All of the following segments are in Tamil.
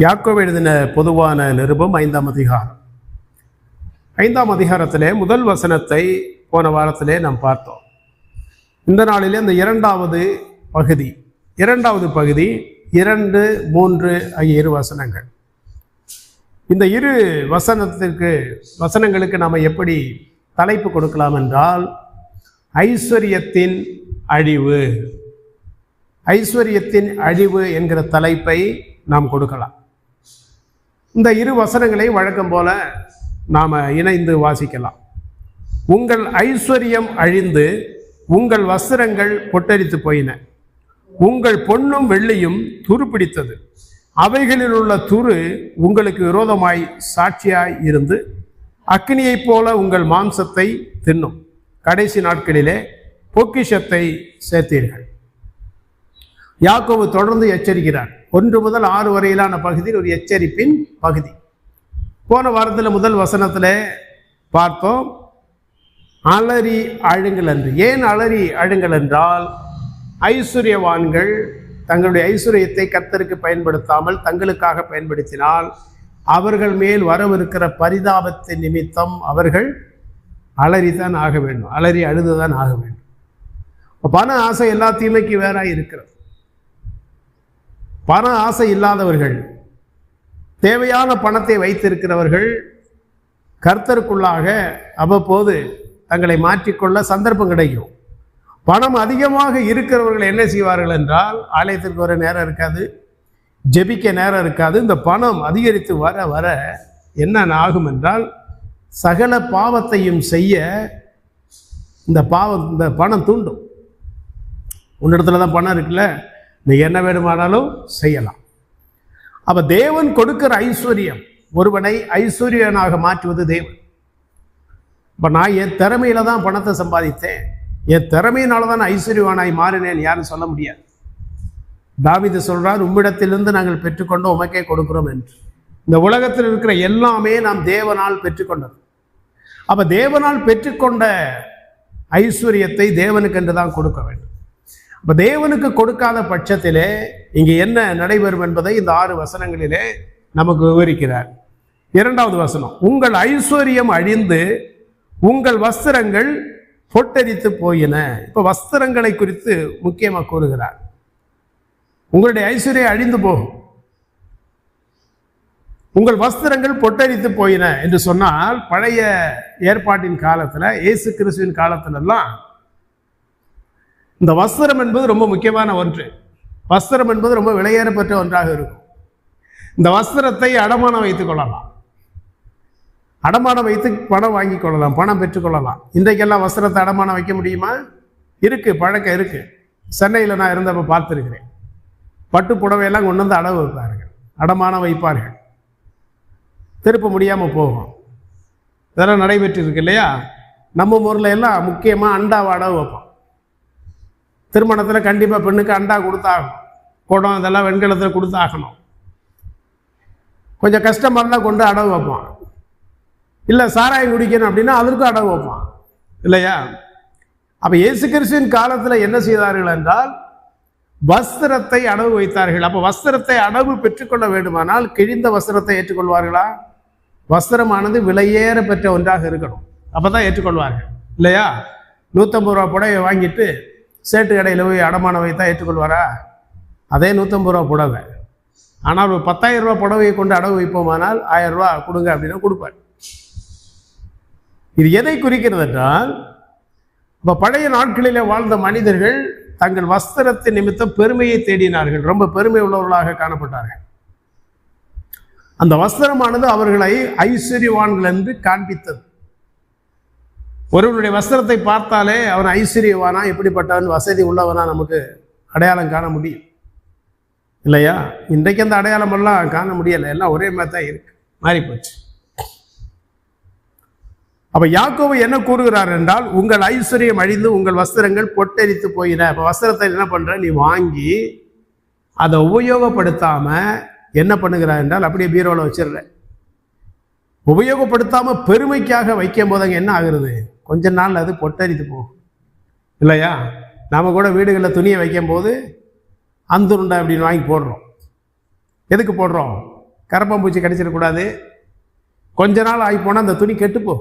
யாக்கோபு எழுதின பொதுவான நிருபம் 5ஆம் அதிகாரம். 5ஆம் அதிகாரத்திலே முதல் வசனத்தை போன வாரத்திலே நாம் பார்த்தோம். இந்த நாளிலே இந்த இரண்டாவது பகுதி 2, 3 ஆகிய 2 வசனங்கள். இந்த 2 வசனங்களுக்கு நாம் எப்படி தலைப்பு கொடுக்கலாம் என்றால், ஐஸ்வர்யத்தின் அழிவு. ஐஸ்வர்யத்தின் அழிவு என்கிற தலைப்பை நாம் கொடுக்கலாம். இந்த 2 வசனங்களை வழக்கம் போல நாம் இணைந்து வாசிக்கலாம். உங்கள் ஐஸ்வர்யம் அழிந்து உங்கள் வஸ்திரங்கள் பொட்டரித்து போயின, உங்கள் பொன்னும் வெள்ளியும் துருப்பிடித்தது, அவைகளில் உள்ள துரு உங்களுக்கு விரோதமாய் சாட்சியாய் இருந்து அக்கினியைப் போல உங்கள் மாம்சத்தை தின்னும். கடைசி நாட்களிலே பொக்கிஷத்தை சேர்த்தீர்கள். யாக்கோபு தொடர்ந்து எச்சரிக்கிறார். 1 முதல் 6 வரையிலான பகுதியில் ஒரு எச்சரிப்பின் பகுதி. போன வாரத்தில் முதல் வசனத்தில் பார்த்தோம், அலறி அழுங்கள் என்று. ஏன் அலறி அழுங்கள் என்றால், ஐஸ்வர்யவான்கள் தங்களுடைய ஐஸ்வர்யத்தை கர்த்தருக்கு பயன்படுத்தாமல் தங்களுக்காக பயன்படுத்தினால் அவர்கள் மேல் வரவிருக்கிற பரிதாபத்தின் நிமித்தம் அவர்கள் அலறிதான் ஆக வேண்டும், அலறி அழுதுதான் ஆக வேண்டும். பண ஆசை எல்லா தீமைக்கு வேறாய் இருக்கிறது. பண ஆசை இல்லாதவர்கள், தேவையான பணத்தை வைத்திருக்கிறவர்கள் கர்த்தருக்குள்ளாக அவ்வப்போது தங்களை மாற்றிக்கொள்ள சந்தர்ப்பம் கிடைக்கும். பணம் அதிகமாக இருக்கிறவர்கள் என்ன செய்வார்கள் என்றால், ஆலயத்திற்கு வர நேரம் இருக்காது, ஜெபிக்க நேரம் இருக்காது. இந்த பணம் அதிகரித்து வர வர என்ன ஆகும் என்றால், சகல பாவத்தையும் செய்ய இந்த பணம் தூண்டும். உன்னிடத்துல தான் பணம் இருக்குல்ல, நீ என்ன வேணுமானாலும் செய்யலாம். அப்ப தேவன் கொடுக்கிற ஐஸ்வர்யம், ஒருவனை ஐஸ்வர்யனாக மாற்றுவது தேவன். இப்ப நான் என் திறமையில தான் பணத்தை சம்பாதித்தேன், என் திறமையினால தான் ஐஸ்வர்யவானாய் மாறினேன் யாரும் சொல்ல முடியாது. தாவீது சொல்றார், உம்மிடத்திலிருந்து நாங்கள் பெற்றுக்கொண்டோம் உமக்கே கொடுக்கிறோம் என்று. இந்த உலகத்தில் இருக்கிற எல்லாமே நாம் தேவனால் பெற்றுக்கொண்டது. அப்ப தேவனால் பெற்றுக்கொண்ட ஐஸ்வர்யத்தை தேவனுக்கு என்று தான் கொடுக்க வேண்டும். அப்ப தேவனுக்கு கொடுக்காத பட்சத்திலே இங்கே என்ன நடைபெறும் என்பதை இந்த 6 வசனங்களிலே நமக்கு விவரிக்கிறார். 2வது வசனம், உங்கள் ஐஸ்வர்யம் அழிந்து உங்கள் வஸ்திரங்கள் பொட்டரித்து போயின. இப்ப வஸ்திரங்களை குறித்து முக்கியமாக கூறுகிறார். உங்களுடைய ஐஸ்வர்யம் அழிந்து போகும், உங்கள் வஸ்திரங்கள் பொட்டரித்து போயின என்று சொன்னால், பழைய ஏற்பாட்டின் காலத்துல, இயேசு கிறிஸ்துவின் காலத்திலெல்லாம் இந்த வஸ்திரம் என்பது ரொம்ப முக்கியமான ஒன்று. வஸ்திரம் என்பது ரொம்ப விலையேறப்பட்ட ஒன்றாக இருக்கும். இந்த வஸ்திரத்தை அடமானம் வைத்துக் கொள்ளலாம், அடமானம் வைத்து பணம் வாங்கி கொள்ளலாம், பணம் பெற்றுக்கொள்ளலாம். இன்றைக்கெல்லாம் வஸ்திரத்தை அடமானம் வைக்க முடியுமா? இருக்கு, பழக்கம் இருக்கு. சென்னையில் நான் இருந்தப்ப பார்த்துருக்கிறேன். பட்டு புடவையெல்லாம் கொண்டு வந்து அடவு வைப்பார்கள், அடமானம் வைப்பார்கள். திருப்ப முடியாமல் போகும். இதெல்லாம் நடைபெற்று இருக்கு இல்லையா? நம்ம ஊரில் எல்லாம் முக்கியமாக அண்டாவை அடவு வைப்போம். திருமணத்தில் கண்டிப்பாக பெண்ணுக்கு அண்டா கொடுத்தாகணும், குடம் இதெல்லாம் வெண்கலத்தில் கொடுத்தாகணும். கொஞ்சம் கஷ்டமாக இருந்தால் கொண்டு அடவு வைப்பான். இல்லை சாராயம் குடிக்கணும் அப்படின்னா அதற்கும் அடவு வைப்பான் இல்லையா? அப்போ இயேசு கிறிஸ்துவின் காலத்தில் என்ன செய்தார்கள் என்றால், வஸ்திரத்தை அடவு வைத்தார்கள். அப்போ வஸ்திரத்தை அடவு பெற்றுக்கொள்ள வேண்டுமானால் கிழிந்த வஸ்திரத்தை ஏற்றுக்கொள்வார்களா? வஸ்திரமானது விலையேற பெற்ற ஒன்றாக இருக்கணும், அப்பதான் ஏற்றுக்கொள்வார்கள் இல்லையா? 150 ரூபா புடவை வாங்கிட்டு சேட்டு கடையில் போய் அடமானம் வைத்தா ஏற்றுக்கொள்வாரா? அதே 150 ரூபா புடவை. ஆனால் ஒரு 10,000 ரூபா புடவையை கொண்டு அடவு வைப்போமானால் 1000 ரூபா கொடுங்க அப்படின்னு கொடுப்பார். இது எதை குறிக்கிறது என்றால், இப்போ பழைய நாட்களிலே வாழ்ந்த மனிதர்கள் தங்கள் வஸ்திரத்தின் நிமித்தம் பெருமையை தேடினார்கள், ரொம்ப பெருமை உள்ளவர்களாக காணப்பட்டார்கள். அந்த வஸ்திரமானது அவர்களை ஐஸ்வர்யவான்கள் என்று காண்பித்தது. ஒருவனுடைய வஸ்திரத்தை பார்த்தாலே அவன் ஐஸ்வர்யவானா, எப்படிப்பட்டவன், வசதி உள்ளவனா நமக்கு அடையாளம் காண முடியும் இல்லையா? இன்றைக்கு அந்த அடையாளம் எல்லாம் காண முடியலை, எல்லாம் ஒரே மாதிரி தான் இருக்கு, மாறி போச்சு. அப்ப யாக்கோபு என்ன கூறுகிறார் என்றால், உங்கள் ஐஸ்வர்யம் அழிந்து உங்கள் வஸ்திரங்கள் பொட்டரித்து போயின. அப்ப வஸ்திரத்தை என்ன பண்ற, நீ வாங்கி அதை உபயோகப்படுத்தாம என்ன பண்ணுகிறார் என்றால் அப்படியே பீரோல வச்சிடுற. உபயோகப்படுத்தாம பெருமைக்காக வைக்கும் போது அங்கே என்ன ஆகுறது, கொஞ்ச நாள் அது பொட்டரித்து போகும் இல்லையா? நாம கூட வீடுகளில் துணியை வைக்கும் போது அந்துருண்டை அப்படின்னு வாங்கி போடுறோம். எதுக்கு போடுறோம்? கரப்பாம்பூச்சி கடிச்சிடக்கூடாது. கொஞ்ச நாள் ஆகி போனால் அந்த துணி கெட்டுப்போ.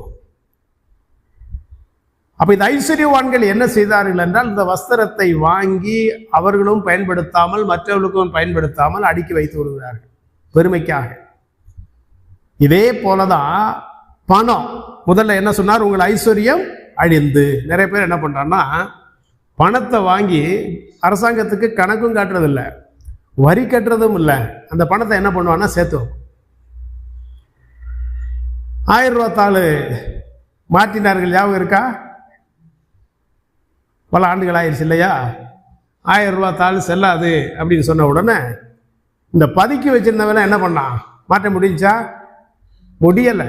அப்ப இந்த ஐஸ்வர்யவான்கள் என்ன செய்தார்கள் என்றால், இந்த வஸ்திரத்தை வாங்கி அவர்களும் பயன்படுத்தாமல் மற்றவர்களுக்கும் பயன்படுத்தாமல் அடுக்கி வைத்து விடுகிறார்கள் பெருமைக்காக. இதே போலதான் பணம். முதல்ல என்ன சொன்னார்? உங்கள் ஐஸ்வர்யம் அழிந்து. நிறைய பேர் என்ன பண்றான்னா, பணத்தை வாங்கி அரசாங்கத்துக்கு கணக்கும் காட்டுறதில்லை, வரி கட்டுறதும் இல்லை. அந்த பணத்தை என்ன பண்ணுவான்னா சேர்த்து 1000 ரூபா தாள் மாற்றினார்கள், ஞாபகம் இருக்கா? பல ஆண்டுகள் ஆயிடுச்சு இல்லையா? 1000 ரூபா தாள் செல்லாது அப்படின்னு சொன்ன உடனே இந்த பதுக்கி வச்சிருந்தவன என்ன பண்ணான்? மாற்ற முடிஞ்சா? முடியலை.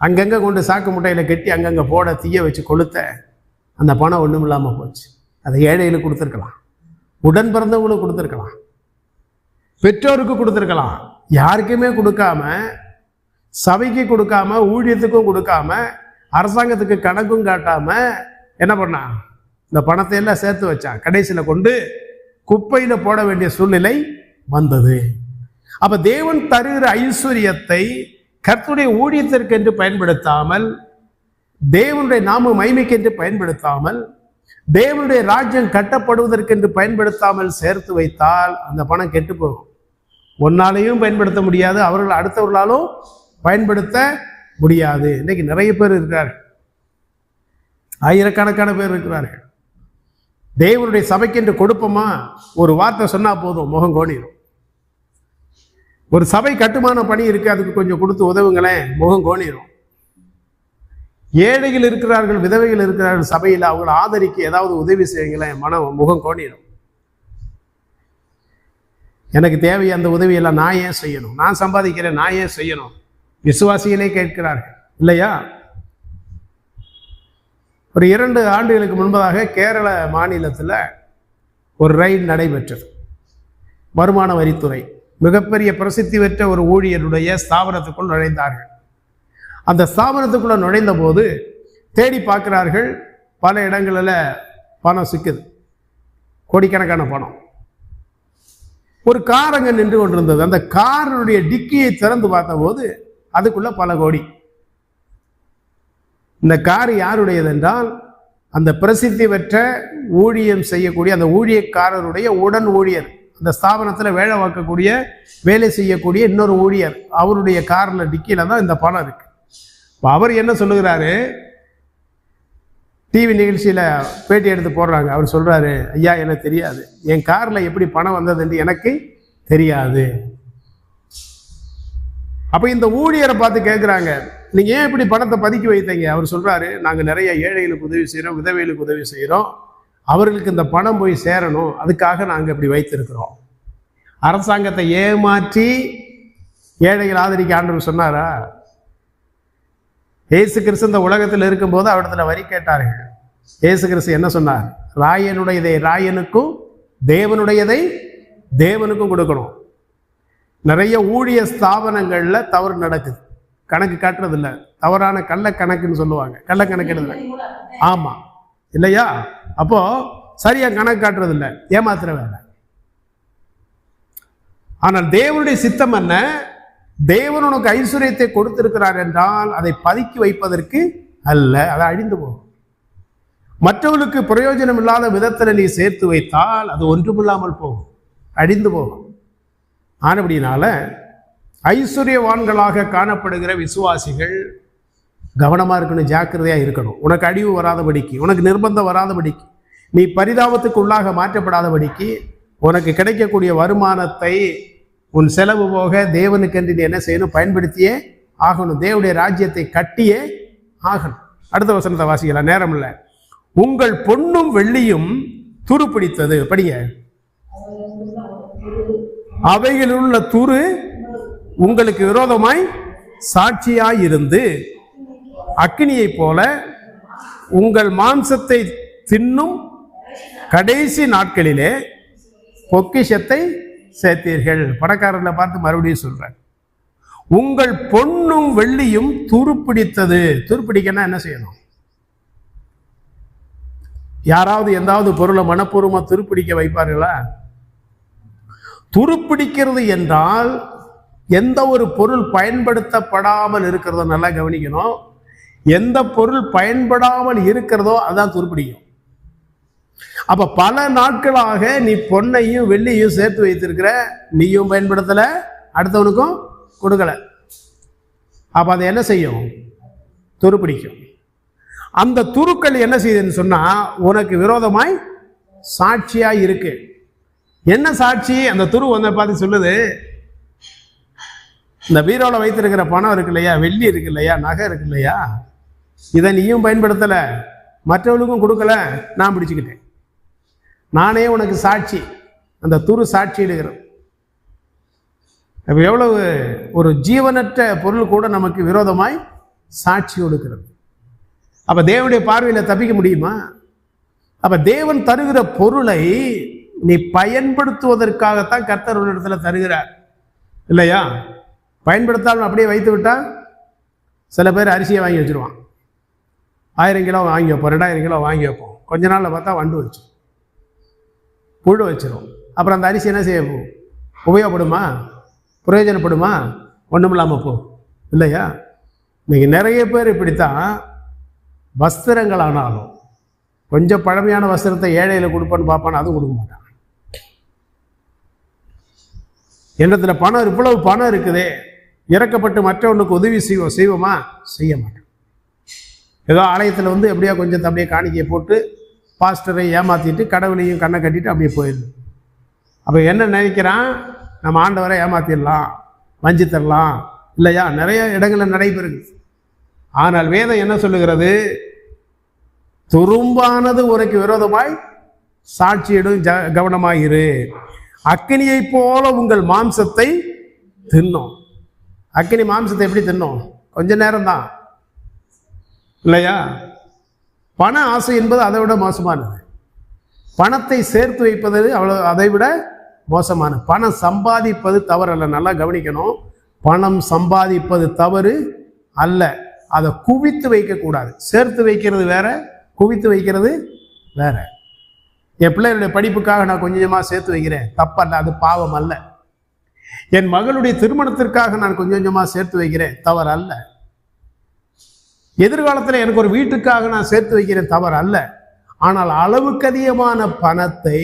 அங்கங்கே கொண்டு சாக்கு முட்டையில் கட்டி அங்கங்கே போட தீய வச்சு கொளுத்த அந்த பணம் ஒன்றும் இல்லாமல் போச்சு. அதை ஏழைகளுக்கு கொடுத்துருக்கலாம், உடன் பிறந்தவங்களுக்கு கொடுத்துருக்கலாம், பெற்றோருக்கு கொடுத்துருக்கலாம். யாருக்குமே கொடுக்காம, சபைக்கு கொடுக்காம, ஊழியத்துக்கும் கொடுக்காம, அரசாங்கத்துக்கு கணக்கும் காட்டாம என்ன பண்ணா? இந்த பணத்தை எல்லாம் சேர்த்து வச்சான். கடைசியில் கொண்டு குப்பையில போட வேண்டிய சூழ்நிலை வந்தது. அப்ப தேவன் தருகிற ஐஸ்வர்யத்தை கர்த்தருடைய ஊழியத்திற்கு என்று பயன்படுத்தாமல், தேவனுடைய நாம மகிமைக்கென்று பயன்படுத்தாமல், தேவனுடைய ராஜ்யம் கட்டப்படுவதற்கென்று பயன்படுத்தாமல் சேர்த்து வைத்தால் அந்த பணம் கெட்டு போகும். ஒன்னாலையும் பயன்படுத்த முடியாது, அவர்கள் அடுத்தவர்களாலும் பயன்படுத்த முடியாது. இன்னைக்கு நிறைய பேர் இருக்கிறார்கள், ஆயிரக்கணக்கான பேர் இருக்கிறார்கள். தேவனுடைய சபைக்கென்று கொடுப்போமா, ஒரு வார்த்தை சொன்னா போதும் முகம் கோணிடும். ஒரு சபை கட்டுமான பணி இருக்கு, அதுக்கு கொஞ்சம் கொடுத்து உதவுங்களேன், முகம் கோணிடும். ஏழைகள் இருக்கிறார்கள், விதவைகள் இருக்கிறார்கள் சபையில், அவங்களை ஆதரிக்க ஏதாவது உதவி செய்யுங்களேன், முகம் கோணிடும். எனக்கு தேவையை அந்த உதவியெல்லாம் நான் ஏன் செய்யணும்? நான் சம்பாதிக்கிறேன், நான் ஏன் செய்யணும்? விசுவாசிகளே கேட்கிறார்கள் இல்லையா? ஒரு 2 ஆண்டுகளுக்கு முன்பதாக கேரள மாநிலத்தில் ஒரு ரைடு நடைபெற்றது. வருமான வரித்துறை மிகப்பெரிய பிரசித்தி பெற்ற ஒரு ஊழியருடைய ஸ்தாபனத்துக்குள் நுழைந்தார்கள். அந்த ஸ்தாபனத்துக்குள்ள நுழைந்த போது தேடி பார்க்கிறார்கள், பல இடங்களில் பணம் சிக்குது, கோடிக்கணக்கான பணம். ஒரு கார் அங்கே நின்று கொண்டிருந்தது. அந்த காருடைய டிக்கியை திறந்து பார்த்தபோது அதுக்குள்ள பல கோடி. இந்த கார் யாருடையது என்றால், அந்த பிரசித்தி பெற்ற ஊழியம் செய்யக்கூடிய அந்த ஊழியக்காரருடைய உடன் ஊழியர், அந்த ஸ்தாபனத்தில் வேலை செய்யக்கூடிய இன்னொரு ஊழியர், அவருடைய காரில் டிக்கியில தான் இந்த பணம் இருக்கு. அவர் என்ன சொல்லுகிறாரு, டிவி நிகழ்ச்சியில் பேட்டி எடுத்து போடுறாங்க. அவர் சொல்றாரு, ஐயா எனக்கு தெரியாது, என் காரில் எப்படி பணம் வந்தது என்று எனக்கு தெரியாது. அப்போ இந்த ஊழியரை பார்த்து கேட்குறாங்க, நீங்கள் ஏன் இப்படி பணத்தை பதுக்கி வைத்தீங்க? அவர் சொல்றாரு, நாங்கள் நிறைய ஏழைகளுக்கு உதவி செய்கிறோம், விதவைகளுக்கு உதவி செய்கிறோம், அவர்களுக்கு இந்த பணம் போய் சேரணும், அதுக்காக நாங்கள் இப்படி வைத்திருக்கிறோம். அரசாங்கத்தை ஏமாற்றி ஏழைகள் ஆதரிக்க ஆண்டவர் சொன்னாரா? இயேசு கிறிஸ்து இந்த உலகத்தில் இருக்கும்போது அவரிடத்துல வரி கேட்டார்கள். இயேசு கிறிஸ்து என்ன சொன்னார்? ராயனுடையதை ராயனுக்கும், தேவனுடையதை தேவனுக்கும் கொடுக்கணும். நிறைய ஊழிய ஸ்தாபனங்கள்ல தவறு நடக்குது, கணக்கு காட்டுறது இல்லை, தவறான கள்ள கணக்குன்னு சொல்லுவாங்க, கள்ள கணக்கு. ஆமா இல்லையா? அப்போ சரியா கணக்கு காட்டுறது இல்லை, ஏமாத்துற வேலை. ஆனால் தேவனுடைய சித்தம் என்ன? தேவன் உனக்கு ஐஸ்வர்யத்தை கொடுத்திருக்கிறார் என்றால் அதை பதுக்கி வைப்பதற்கு அல்ல, அதை அழிந்து போகும். மற்றவர்களுக்கு பிரயோஜனம் இல்லாத விதத்தில் நீ சேர்த்து வைத்தால் அது ஒன்றுமில்லாமல் போகும், அழிந்து போகும். ஆனபடினால ஐஸ்வர்யவான்களாக காணப்படுகிற விசுவாசிகள் கவனமா இருக்கணும், ஜாக்கிரதையா இருக்கணும். உனக்கு அழிவு வராதபடிக்கு, உனக்கு நிர்பந்தம் வராதபடிக்கு, நீ பரிதாபத்துக்கு உள்ளாக மாற்றப்படாதபடிக்கு, உனக்கு கிடைக்கக்கூடிய வருமானத்தை உன் செலவு போக தேவனுக்கென்று நீ என்ன செய்யணும்? பயன்படுத்தியே ஆகணும். தேவனுடைய ராஜ்யத்தை கட்டியே ஆகணும். அடுத்த வசனத்தை வாசிக்கலாம், நேரம் இல்லை. உங்கள் பொன்னும் வெள்ளியும் துருப்பிடித்தது, படிங்க. அவைகளில் உள்ள துரு உங்களுக்கு விரோதமாய் சாட்சியாய் இருந்து அக்கினியை போல உங்கள் மாம்சத்தை தின்னும் கடைசி நாட்களிலே பொக்கிஷத்தை சேர்த்தீர்கள். பணக்காரர்களை பார்த்து மறுபடியும் சொல்றேன், உங்கள் பொன்னும் வெள்ளியும் துருப்பிடித்தது. துருப்பிடிக்கன்னா என்ன செய்யணும்? யாராவது எந்தாவது பொருளை மனப்பூர்வமா துருப்பிடிக்க வைப்பார்களா? துருப்பிடிக்கிறது என்றால் எந்த ஒரு பொருள் பயன்படுத்தப்படாமல் இருக்கிறதோ நல்லா கவனிக்கணும். எந்த பொருள் பயன்படாமல் இருக்கிறதோ அதான் துருப்பிடிக்கும். அப்ப பல நாட்களாக நீ பொன்னையும் வெள்ளியும் சேர்த்து வைத்திருக்கிற, நீயும் பயன்படுத்தல, அடுத்தவனுக்கும் கொடுக்கல. அப்ப அதை என்ன செய்யும்? துருப்பிடிக்கும். அந்த துருக்கள் என்ன செய்யுதுன்னு சொன்னா உனக்கு விரோதமாய் சாட்சியா இருக்கு. என்ன சாட்சி? அந்த துரு வந்த பார்த்து சொல்லுது, இந்த பீரோல வைத்திருக்கிற பணம் இருக்கு இல்லையா, வெள்ளி இருக்கு இல்லையா, நகை இருக்கு இல்லையா, இதை நீயும் பயன்படுத்தல, மற்றவர்களுக்கும் கொடுக்கல, நான் பிடிச்சுக்கிட்டேன், நானே உனக்கு சாட்சி. அந்த துரு சாட்சி எடுக்கிறது. அப்ப எவ்வளவு ஒரு ஜீவனற்ற பொருள் கூட நமக்கு விரோதமாய் சாட்சி கொடுக்கிறது. அப்ப தேவனுடைய பார்வையில தப்பிக்க முடியுமா? அப்ப தேவன் தருகிற பொருளை நீ பயன்படுத்துவதற்காகத்தான் கர்த்தர் ஒரு இடத்துல தருகிறார் இல்லையா? பயன்படுத்தாலும் அப்படியே வைத்து விட்டா, சில பேர் அரிசியை வாங்கி வச்சிருவான், 1000 கிலோ வாங்கி வைப்போம், 2000 கிலோ வாங்கி வைப்போம், கொஞ்ச நாளில் பார்த்தா வண்டு வச்சு புழு வச்சிரும். அப்புறம் அந்த அரிசி என்ன செய்ய போகும்? உபயோகப்படுமா? பிரயோஜனப்படுமா? ஒன்றும் இல்லாமல் போ இல்லையா? இன்னைக்கு நிறைய பேர் இப்படித்தான். வஸ்திரங்கள் ஆனாலும் கொஞ்சம் பழமையான வஸ்திரத்தை ஏழையில் கொடுப்பான்னு பார்ப்பான்னு, அதுவும் கொடுக்க மாட்டான். என்னத்துல பணம், இவ்வளவு பணம் இருக்குதே, இறக்கப்பட்டு மற்றவனுக்கு உதவி செய்வோமா? செய்ய மாட்டோம். ஏதோ ஆலயத்தில் வந்து எப்படியா கொஞ்சம் அப்படியே காணிக்கையை போட்டு பாஸ்டரை ஏமாத்திட்டு கடவுளையும் கண்ணை கட்டிட்டு அப்படியே போயிடுது. அப்போ என்ன நினைக்கிறான்? நம்ம ஆண்டவரை ஏமாத்திடலாம், வஞ்சித்தரலாம் இல்லையா? நிறைய இடங்களில் நடைபெறுது. ஆனால் வேதம் என்ன சொல்லுகிறது? துரும்பானது உனக்கு விரோதமாய் சாட்சியிடும், கவனமாயிரு. அக்கினியை போல உங்கள் மாம்சத்தை தின்னும். அக்கினி மாம்சத்தை எப்படி தின்னும்? கொஞ்ச நேரம் தான் இல்லையா? பண ஆசை என்பது அதை விட மோசமானது. பணத்தை சேர்த்து வைப்பது அதை விட மோசமானது. பணம் சம்பாதிப்பது தவறு அல்ல, நல்லா கவனிக்கணும். பணம் சம்பாதிப்பது தவறு அல்ல, அதை குவித்து வைக்கக்கூடாது. சேர்த்து வைக்கிறது வேற, குவித்து வைக்கிறது வேற. என் பிள்ளைகளுடைய படிப்புக்காக நான் கொஞ்சமாக சேர்த்து வைக்கிறேன், தப்பல்ல, அது பாவம் அல்ல. என் மகளுடைய திருமணத்திற்காக நான் கொஞ்சமாக சேர்த்து வைக்கிறேன், தவறு அல்ல. எதிர்காலத்தில் எனக்கு ஒரு வீட்டுக்காக நான் சேர்த்து வைக்கிறேன், தவறு அல்ல. ஆனால் அளவுக்கு அதிகமான பணத்தை,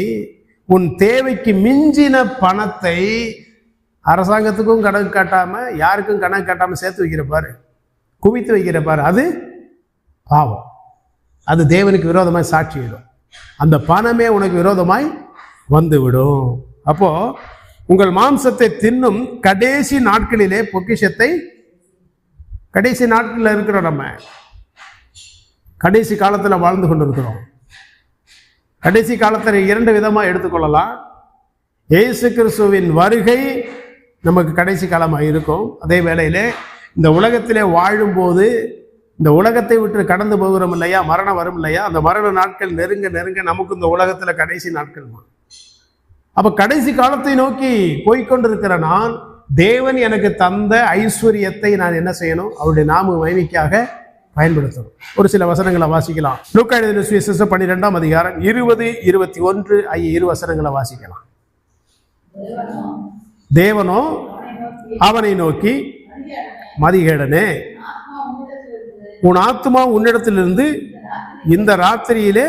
உன் தேவைக்கு மிஞ்சின பணத்தை அரசாங்கத்துக்கும் கணக்கு காட்டாம, யாருக்கும் கணக்கு காட்டாம சேர்த்து வைக்கிற பாரு, குவித்து வைக்கிற பாரு, அது பாவம். அது தேவனுக்கு விரோதமாய் சாட்சியிடும். அந்த பணமே உனக்கு விரோதமாய் வந்துவிடும். அப்போ உங்கள் மாம்சத்தை தின்னும் கடைசி நாட்களிலே பொக்கிஷத்தை, கடைசி நாட்களில் இருக்கிறோம், நம்ம கடைசி காலத்தில் வாழ்ந்து கொண்டிருக்கிறோம். கடைசி காலத்தில் 2 விதமாக எடுத்துக்கொள்ளலாம். இயேசு கிறிஸ்துவின் வருகை நமக்கு கடைசி காலமாக இருக்கும். அதே வேளையிலே இந்த உலகத்திலே வாழும்போது, இந்த உலகத்தை விட்டு கடந்து போகிறோம் இல்லையா, மரணம் வரும் இல்லையா, அந்த மரண நாட்கள் நெருங்க நெருங்க நமக்கு இந்த உலகத்தில் கடைசி நாட்கள். அப்போ கடைசி காலத்தை நோக்கி போய்கொண்டிருக்கிற நான், தேவன் எனக்கு தந்த ஐஸ்வர்யத்தை நான் என்ன செய்யணும்? அவருடைய நாம மகிமைக்காக பயன்படுத்தணும். ஒரு சில வசனங்களை வாசிக்கலாம். லூக்கா எழுதின சுவிசேஷம் 12ஆம் அதிகாரம் 20, 21 ஆகிய 2 வசனங்களை வாசிக்கலாம். தேவனோ அவனை நோக்கி, மதிகேடனே, உன் ஆத்துமா உன்னிடத்திலிருந்து இந்த ராத்திரியிலே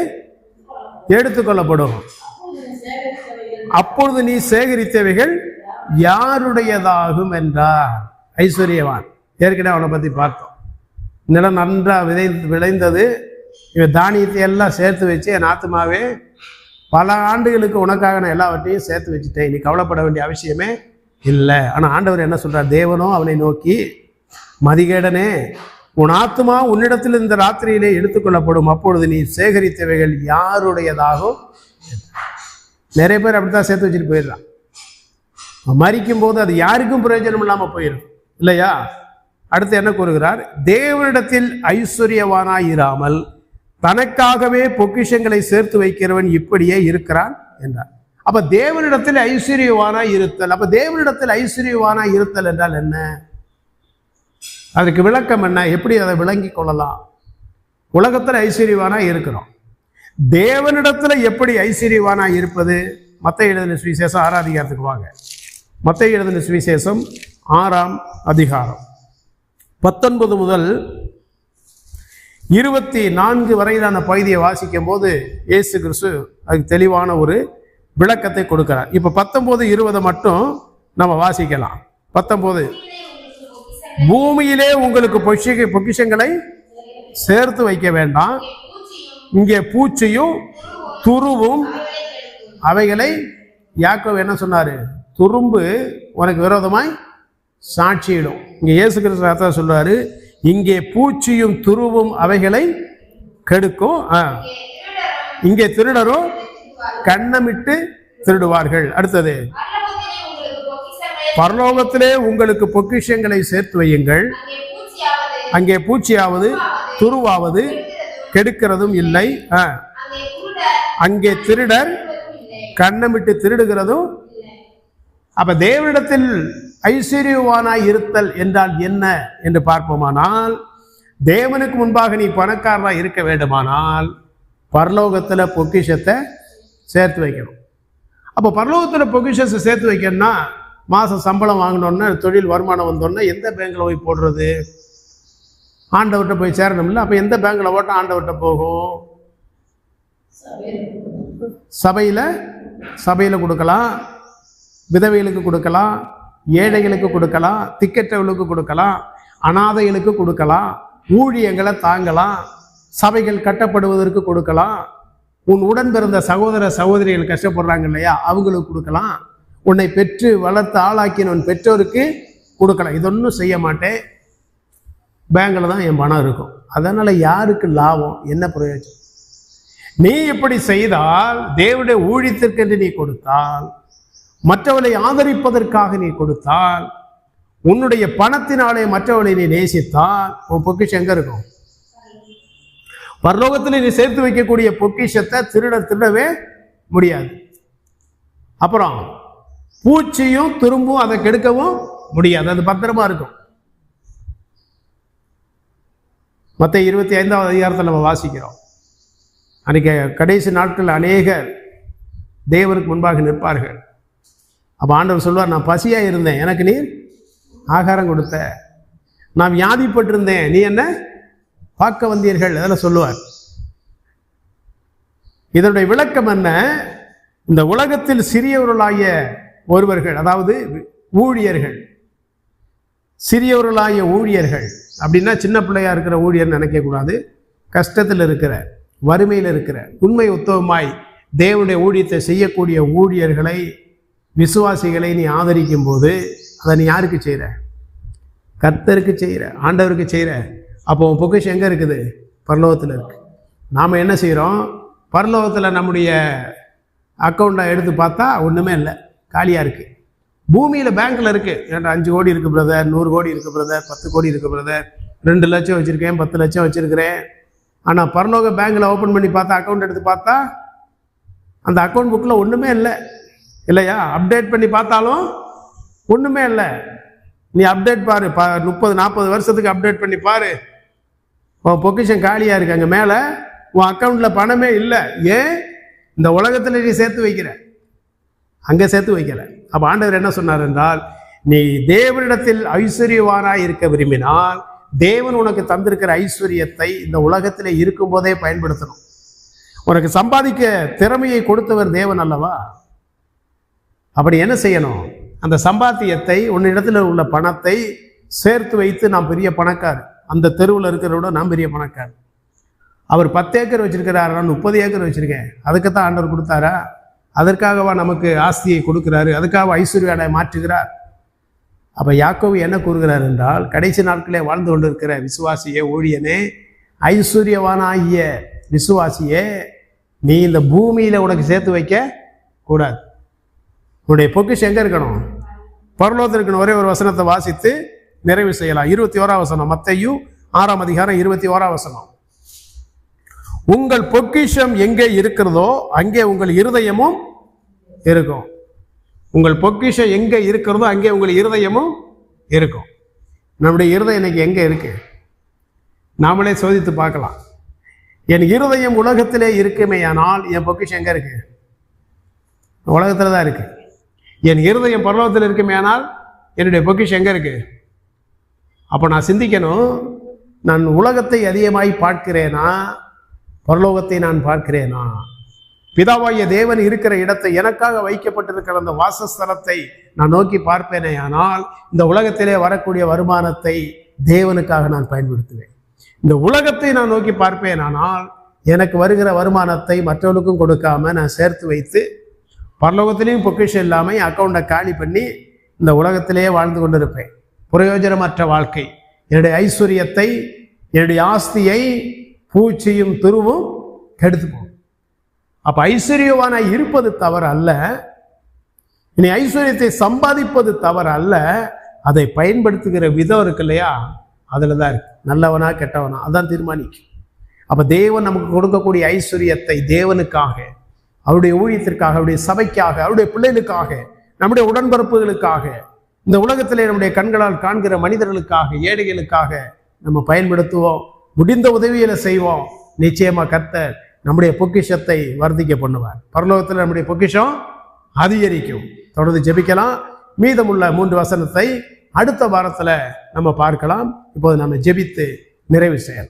எடுத்துக்கொள்ளப்படும். அப்பொழுது நீ சேகரித்தவைகள் யாருடையதாகும் என்றார். ஐஸ்வர்யவான், ஏற்கனவே அவனை பற்றி பார்த்தோம். நிலம் நன்றாக விளைந்தது, இவன் தானியத்தை எல்லாம் சேர்த்து வச்சு, என் ஆத்துமாவே பல ஆண்டுகளுக்கு உனக்காக நான் எல்லாவற்றையும் சேர்த்து வச்சுட்டேன், நீ கவலைப்பட வேண்டிய அவசியமே இல்லை. ஆனால் ஆண்டவர் என்ன சொல்றார்? தேவனோ அவனை நோக்கி, மதிகேடனே, உன் ஆத்துமா உன்னிடத்தில் இந்த ராத்திரியிலே எடுத்துக்கொள்ளப்படும். அப்பொழுது நீ சேகரித்தவைகள் யாருடையதாகும். நிறைய பேர் அப்படித்தான் சேர்த்து வச்சுட்டு போயிடுறான். மரிக்கும் போது அது யாருக்கும் பிரயோஜனம் இல்லாமல் போயிடும் இல்லையா? அடுத்து என்ன கூறுகிறார்? தேவனிடத்தில் ஐஸ்வர்யவானாய் இராமல் தனக்காகவே பொக்கிஷங்களை சேர்த்து வைக்கிறவன் இப்படியே இருக்கிறான் என்றார். அப்ப தேவனிடத்தில் ஐஸ்வர்யவானாய் இருத்தல். அப்ப தேவனிடத்தில் ஐஸ்வர்யவானாய் இருத்தல் என்றால் என்ன? அதற்கு விளக்கம் என்ன? எப்படி அதை விளங்கி கொள்ளலாம்? உலகத்தில் ஐஸ்வர்யவானாய் இருக்கிறோம், தேவனிடத்துல எப்படி ஐஸ்வர்யவானாய் இருப்பது? மத்தேயு எழுதின சுவிசேஷம் 6ஆம் அதிகாரத்துக்கு வாங்க. மத்தேயு எழுதின சுவிசேஷம் 6ஆம் அதிகாரம் 19 முதல் 24 வரையிலான பகுதியை வாசிக்கும் போது இயேசு கிறிஸ்து அதுக்கு தெளிவான ஒரு விளக்கத்தை கொடுக்கிறார். இப்ப 19, 20 மட்டும் நம்ம வாசிக்கலாம். 19, பூமியிலே உங்களுக்கு பொக்கிஷங்களை சேர்த்து வைக்க வேண்டாம், இங்கே பூச்சியும் துருவும் அவைகளை. யாக்கோபு என்ன சொன்னாரு? துரும்பு உனக்கு விரோதமாய் சாட்சியிடும். இங்க இயேசு கிறிஸ்து சொல்றாரு, இங்கே பூச்சியும் துருவும் அவைகளை கெடுக்கும், இங்கே திருடரும் கண்ணமிட்டு திருடுவார்கள். அடுத்தது, பரலோகத்திலே உங்களுக்கு பொக்கிஷங்களை சேர்த்து வையுங்கள், அங்கே பூச்சியாவது துருவாவது கெடுக்கிறதும் இல்லை, அங்கே திருடர் கண்ணமிட்டு திருடுகிறதும். அப்ப தேவனிடத்தில் ஐஸ்வர்யவானாய் இருத்தல் என்றால் என்ன என்று பார்ப்போமானால், தேவனுக்கு முன்பாக நீ பணக்காரனாய் இருக்க வேண்டுமானால் பரலோகத்துல பொக்கிஷத்தை சேர்த்து வைக்கணும். அப்போ பரலோகத்துல பொக்கிஷத்தை சேர்த்து வைக்கணும்னா, மாசம் சம்பளம் வாங்கினோன்னா, தொழில் வருமானம் வந்தோன்னா எந்த பேங்க்ல போய் போடுறது? ஆண்டவர்கிட்ட போய் சேரணும்ல. அப்ப எந்த பேங்க்ல ஓட்ட ஆண்டவர்கிட்ட போகும்? சபையில கொடுக்கலாம், விதவைகளுக்கு கொடுக்கலாம், ஏழைகளுக்கு கொடுக்கலாம், திக்கற்றவர்களுக்கு கொடுக்கலாம், அனாதைகளுக்கு கொடுக்கலாம், ஊழியங்களை தாங்கலாம், சபைகள் கட்டப்படுவதற்கு கொடுக்கலாம், உன் உடன் பிறந்த சகோதர சகோதரிகள் கஷ்டப்படுறாங்க இல்லையா, அவங்களுக்கு கொடுக்கலாம், உன்னை பெற்று வளர்த்து ஆளாக்கின உன் பெற்றோருக்கு கொடுக்கலாம். இதொன்னும் செய்ய மாட்டேன், பேங்கில் தான் என் பணம் இருக்கும். அதனால யாருக்கு லாபம், என்ன பிரயோஜனம்? நீ இப்படி செய்தால், தேவனுடைய ஊழியத்திற்கு நீ கொடுத்தால், மற்றவர்களை ஆதரிப்பதற்காக நீ கொடுத்தால், உன்னுடைய பணத்தினாலே மற்றவர்களை நீ நேசித்தால், உன் பொக்கிஷம் எங்க இருக்கும்? பரலோகத்தில் நீ சேர்த்து வைக்கக்கூடிய பொக்கிஷத்தை திருடவே முடியாது. அப்புறம் பூச்சியும் துரும்பும் அதை கெடுக்கவும் முடியாது, அது பத்திரமா இருக்கும். மத்தேயு 25ஆம் அதிகாரத்தில் நம்ம வாசிக்கிறோம். அன்றைக்கி கடைசி நாட்கள் அநேகர் தேவனுக்கு முன்பாக நிற்பார்கள். அப்போ ஆண்டவர் சொல்வார், நான் பசியாக இருந்தேன், எனக்கு நீர் ஆகாரம் கொடுத்த, நான் வியாதிப்பட்டிருந்தேன், நீ என்ன பார்க்க வந்தீர்கள், அதெல்லாம் சொல்லுவார். இதனுடைய விளக்கம் என்ன? இந்த உலகத்தில் சிறியவர்களாகிய ஒருவர்கள், அதாவது ஊழியர்கள், சிறியவர்களாகிய ஊழியர்கள் அப்படின்னா சின்ன பிள்ளையா இருக்கிற ஊழியர் நினைக்கக்கூடாது. கஷ்டத்தில் இருக்கிற, வறுமையில் இருக்கிற, உண்மை உத்தவமாய் தேவனுடைய ஊழியத்தை செய்யக்கூடிய ஊழியர்களை, விசுவாசிகளை நீ ஆதரிக்கும் போது அதை நீ யாருக்கு செய்கிற? கர்த்தருக்கு செய்கிற, ஆண்டவருக்கு செய்கிற. அப்போ பொக்கிஷம் எங்கே இருக்குது? பரலோகத்தில் இருக்கு. நாம் என்ன செய்கிறோம்? பரலோகத்தில் நம்முடைய அக்கௌண்ட்டை எடுத்து பார்த்தா ஒன்றுமே இல்லை, காலியாக இருக்குது. பூமியில் பேங்க்கில் இருக்குது, ஏன்டா 5 கோடி இருக்குது பிரதர், 100 கோடி இருக்குது பிரதர், 10 கோடி இருக்குது பிரதர், 2 லட்சம் வச்சுருக்கேன், 10 லட்சம் வச்சுருக்கிறேன். ஆனால் பரலோக பேங்க்கில் ஓப்பன் பண்ணி பார்த்தா, அக்கௌண்ட் எடுத்து பார்த்தா அந்த அக்கௌண்ட் புக்கில் ஒன்றுமே இல்லை, இல்லையா? அப்டேட் பண்ணி பார்த்தாலும் ஒன்றுமே இல்லை. நீ அப்டேட் பாரு, 30-40 வருஷத்துக்கு அப்டேட் பண்ணி பாரு, உன் பொக்கிஷன் காலியாக இருக்கு. அங்கே மேலே உன் அக்கௌண்ட்டில் பணமே இல்லை. ஏன்? இந்த உலகத்தில் நீ சேர்த்து வைக்கிற, அங்கே சேர்த்து வைக்கல. அப்போ ஆண்டவர் என்ன சொன்னார் என்றால், நீ தேவனிடத்தில் ஐஸ்வர்யவானாய் இருக்க விரும்பினால், தேவன் உனக்கு தந்திருக்கிற ஐஸ்வர்யத்தை இந்த உலகத்தில் இருக்கும் போதே பயன்படுத்தணும். உனக்கு சம்பாதிக்க திறமையை கொடுத்தவர் தேவன் அல்லவா? அப்படி என்ன செய்யணும்? அந்த சம்பாத்தியத்தை, உன்னிடத்தில் உள்ள பணத்தை சேர்த்து வைத்து, நான் பெரிய பணக்கார், அந்த தெருவில் இருக்கிறத நான் பெரிய பணக்கார், அவர் 10 ஏக்கர் வச்சிருக்கிறார், நான் 30 ஏக்கர் வச்சிருக்கேன், அதுக்குத்தான் ஆண்டவர் கொடுத்தாரா? அதற்காகவா நமக்கு ஆஸ்தியை கொடுக்கிறாரு? அதுக்காக ஐஸ்வர்யாவை மாற்றுகிறார்? அப்போ யாக்கோபு என்ன கூறுகிறார் என்றால், கடைசி நாட்களே வாழ்ந்து கொண்டிருக்கிற விசுவாசியே, ஊழியனே, ஐஸ்வர்யவானாகிய விசுவாசியே, நீ இந்த பூமியில் உனக்கு சேர்த்து வைக்க கூடாது. உன்னுடைய பொக்கிஷம் எங்கே இருக்கணும்? பரலோகத்தில் இருக்கணும். ஒரே ஒரு வசனத்தை வாசித்து நிறைவு செய்யலாம். 21ஆம் வசனம், மத்தேயு 6ஆம் அதிகாரம் 21ஆம் வசனம். உங்கள் பொக்கிஷம் எங்கே இருக்கிறதோ அங்கே உங்கள் இருதயமும் இருக்கும். உங்கள் பொக்கிஷம் எங்கே இருக்கிறதோ அங்கே உங்கள் இருதயமும் இருக்கும். நம்முடைய இருதயம் இன்னைக்கு எங்கே இருக்கு? நாமளே சோதித்து பார்க்கலாம். என் இருதயம் உலகத்திலே இருக்குமே, ஆனால் என் பொக்கிஷம் எங்கே இருக்கு? உலகத்தில் தான் இருக்கு. என் இருதயம் பரலோகத்தில் இருக்குமே, ஆனால் என்னுடைய பொக்கிஷம் எங்கே இருக்கு? அப்போ நான் சிந்திக்கணும், நான் உலகத்தை அதிகமாய் பார்க்கிறேனா, பரலோகத்தை நான் பார்க்கிறேனா? பிதாவாகிய தேவன் இருக்கிற இடத்தை, எனக்காக வைக்கப்பட்டிருக்கிற அந்த வாசஸ்தலத்தை நான் நோக்கி பார்ப்பேனே ஆனால் இந்த உலகத்திலே வரக்கூடிய வருமானத்தை தேவனுக்காக நான் பயன்படுத்துவேன். இந்த உலகத்தை நான் நோக்கி பார்ப்பேன் ஆனால் எனக்கு வருகிற வருமானத்தை மற்றவர்களுக்கும் கொடுக்காம நான் சேர்த்து வைத்து பரலோகத்திலையும் பொக்கிஷம் இல்லாமல் அக்கௌண்ட்டை காலி பண்ணி இந்த உலகத்திலேயே வாழ்ந்து கொண்டிருப்பேன். பிரயோஜனமற்ற வாழ்க்கை. என்னுடைய ஐஸ்வர்யத்தை, என்னுடைய ஆஸ்தியை பூச்சியும் துருவும் கெடுத்து போகும். அப்ப ஐஸ்வர்யவான இருப்பது தவறு அல்ல, இனி ஐஸ்வர்யத்தை சம்பாதிப்பது தவறு அல்ல, அதை பயன்படுத்துகிற விதம் இருக்கு இல்லையா, அதுல தான் இருக்கு. நல்லவனா கெட்டவனா அதான் தீர்மானிக்கும். அப்ப தேவன் நமக்கு கொடுக்கக்கூடிய ஐஸ்வர்யத்தை தேவனுக்காக, அவருடைய ஊழியத்திற்காக, அவருடைய சபைக்காக, அவருடைய பிள்ளைகளுக்காக, நம்முடைய உடன்பிறப்புகளுக்காக, இந்த உலகத்திலே நம்முடைய கண்களால் காண்கிற மனிதர்களுக்காக, ஏழைகளுக்காக நம்ம பயன்படுத்துவோம். முடிந்த உதவிகளை செய்வோம். நிச்சயமா கர்த்தர் நம்முடைய பொக்கிஷத்தை வர்த்திக்க பண்ணுவார். பரலோகத்தில் நம்முடைய பொக்கிஷம் அதிகரிக்கும். தொடர்ந்து ஜெபிக்கலாம். மீதமுள்ள 3 வசனத்தை அடுத்த வாரத்தில் நம்ம பார்க்கலாம். இப்போது நம்ம ஜெபித்து நிறைவு செய்யலாம்.